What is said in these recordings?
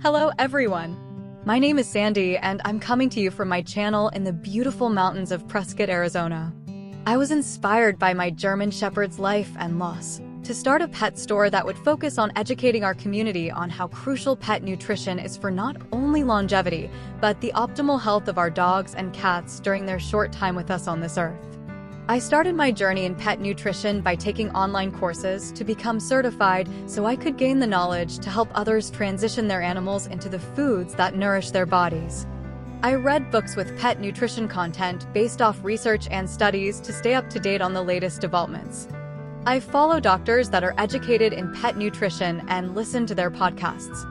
Hello everyone! My name is Sandy and I'm coming to you from my channel in the beautiful mountains of Prescott, Arizona. I was inspired by my German Shepherd's life and loss to start a pet store that would focus on educating our community on how crucial pet nutrition is for not only longevity, but the optimal health of our dogs and cats during their short time with us on this earth. I started my journey in pet nutrition by taking online courses to become certified so I could gain the knowledge to help others transition their animals into the foods that nourish their bodies. I read books with pet nutrition content based off research and studies to stay up to date on the latest developments. I follow doctors that are educated in pet nutrition and listen to their podcasts.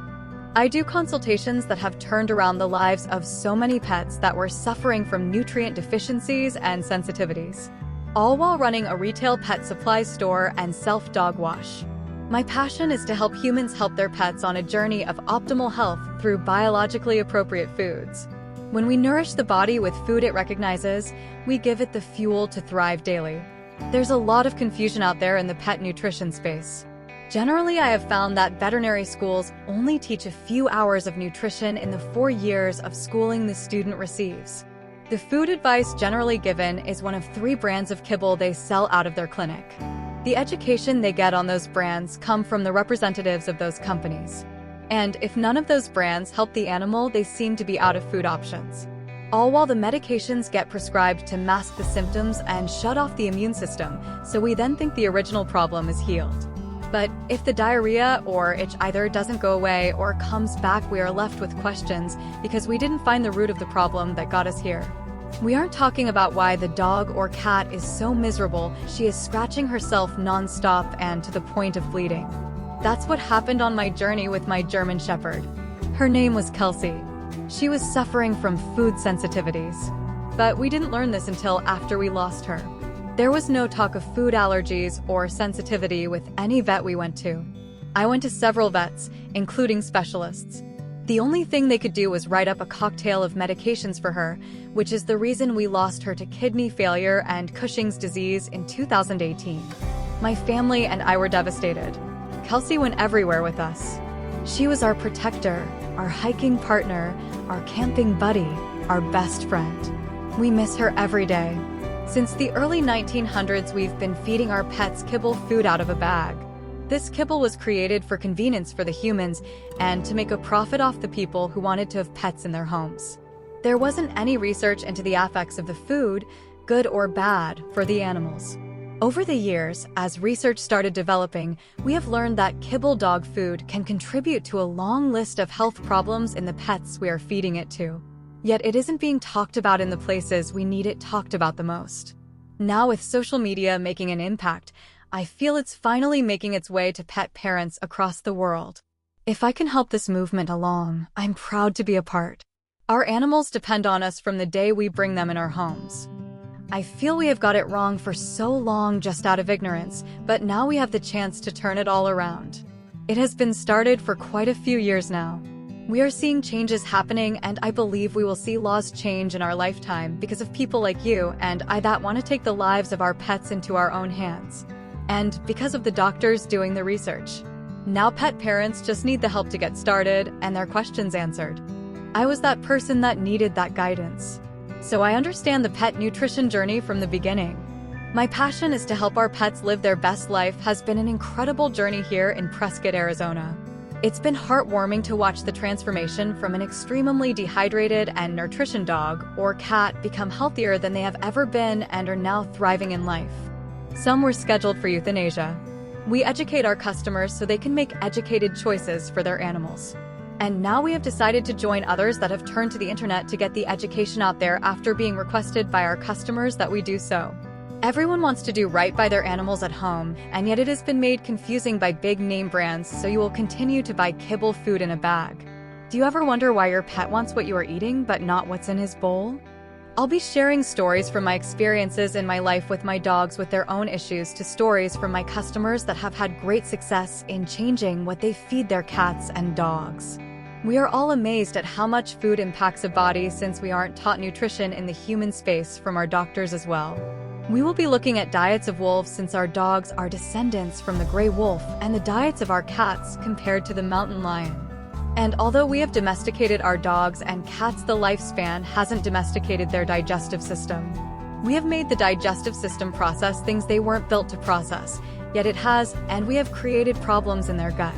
I do consultations that have turned around the lives of so many pets that were suffering from nutrient deficiencies and sensitivities, all while running a retail pet supply store and self-dog wash. My passion is to help humans help their pets on a journey of optimal health through biologically appropriate foods. When we nourish the body with food it recognizes, we give it the fuel to thrive daily. There's a lot of confusion out there in the pet nutrition space. Generally, I have found that veterinary schools only teach a few hours of nutrition in the 4 years of schooling the student receives. The food advice generally given is one of 3 brands of kibble they sell out of their clinic. The education they get on those brands come from the representatives of those companies. And if none of those brands help the animal, they seem to be out of food options. All while the medications get prescribed to mask the symptoms and shut off the immune system, so we then think the original problem is healed. But if the diarrhea or itch either doesn't go away or comes back, we are left with questions because we didn't find the root of the problem that got us here. We aren't talking about why the dog or cat is so miserable she is scratching herself non-stop and to the point of bleeding. That's what happened on my journey with my German Shepherd. Her name was Kelsey. She was suffering from food sensitivities. But we didn't learn this until after we lost her. There was no talk of food allergies or sensitivity with any vet we went to. I went to several vets, including specialists. The only thing they could do was write up a cocktail of medications for her, which is the reason we lost her to kidney failure and Cushing's disease in 2018. My family and I were devastated. Kelsey went everywhere with us. She was our protector, our hiking partner, our camping buddy, our best friend. We miss her every day. Since the early 1900s, we've been feeding our pets kibble food out of a bag. This kibble was created for convenience for the humans and to make a profit off the people who wanted to have pets in their homes. There wasn't any research into the effects of the food, good or bad, for the animals. Over the years, as research started developing, we have learned that kibble dog food can contribute to a long list of health problems in the pets we are feeding it to. Yet it isn't being talked about in the places we need it talked about the most. Now with social media making an impact, I feel it's finally making its way to pet parents across the world. If I can help this movement along, I'm proud to be a part. Our animals depend on us from the day we bring them in our homes. I feel we have got it wrong for so long just out of ignorance, but now we have the chance to turn it all around. It has been started for quite a few years now. We are seeing changes happening, and I believe we will see laws change in our lifetime because of people like you and I that want to take the lives of our pets into our own hands. And because of the doctors doing the research. Now pet parents just need the help to get started and their questions answered. I was that person that needed that guidance. So I understand the pet nutrition journey from the beginning. My passion is to help our pets live their best life has been an incredible journey here in Prescott, Arizona. It's been heartwarming to watch the transformation from an extremely dehydrated and nutrition dog or cat become healthier than they have ever been and are now thriving in life. Some were scheduled for euthanasia. We educate our customers so they can make educated choices for their animals. And now we have decided to join others that have turned to the internet to get the education out there after being requested by our customers that we do so. Everyone wants to do right by their animals at home, and yet it has been made confusing by big name brands, so you will continue to buy kibble food in a bag. Do you ever wonder why your pet wants what you are eating but not what's in his bowl? I'll be sharing stories from my experiences in my life with my dogs with their own issues to stories from my customers that have had great success in changing what they feed their cats and dogs. We are all amazed at how much food impacts a body since we aren't taught nutrition in the human space from our doctors as well. We will be looking at diets of wolves since our dogs are descendants from the gray wolf and the diets of our cats compared to the mountain lion. And although we have domesticated our dogs and cats, the lifespan hasn't domesticated their digestive system. We have made the digestive system process things they weren't built to process, yet it has, and we have created problems in their gut.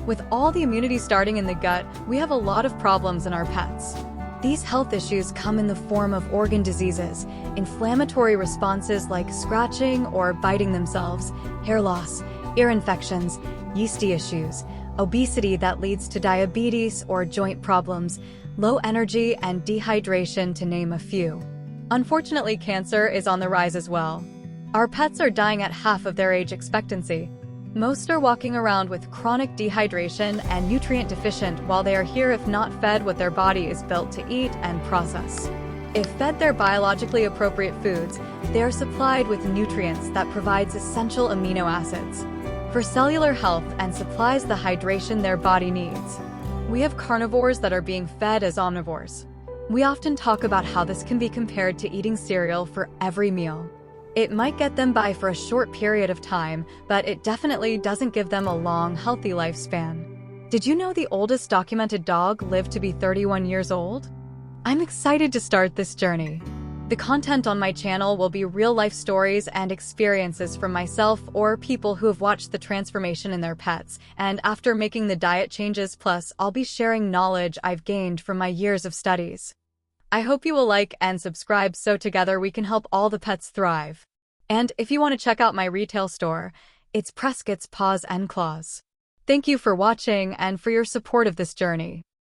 With all the immunity starting in the gut, we have a lot of problems in our pets. These health issues come in the form of organ diseases, inflammatory responses like scratching or biting themselves, hair loss, ear infections, yeasty issues, obesity that leads to diabetes or joint problems, low energy and dehydration, to name a few. Unfortunately, cancer is on the rise as well. Our pets are dying at half of their age expectancy. Most are walking around with chronic dehydration and nutrient deficient while they are here if not fed what their body is built to eat and process. If fed their biologically appropriate foods, they are supplied with nutrients that provides essential amino acids for cellular health and supplies the hydration their body needs. We have carnivores that are being fed as omnivores. We often talk about how this can be compared to eating cereal for every meal. It might get them by for a short period of time, but it definitely doesn't give them a long, healthy lifespan. Did you know the oldest documented dog lived to be 31 years old? I'm excited to start this journey. The content on my channel will be real-life stories and experiences from myself or people who have watched the transformation in their pets, and after making the diet changes, plus I'll be sharing knowledge I've gained from my years of studies. I hope you will like and subscribe so together we can help all the pets thrive. And if you want to check out my retail store, it's Prescott's Paws and Claws. Thank you for watching and for your support of this journey.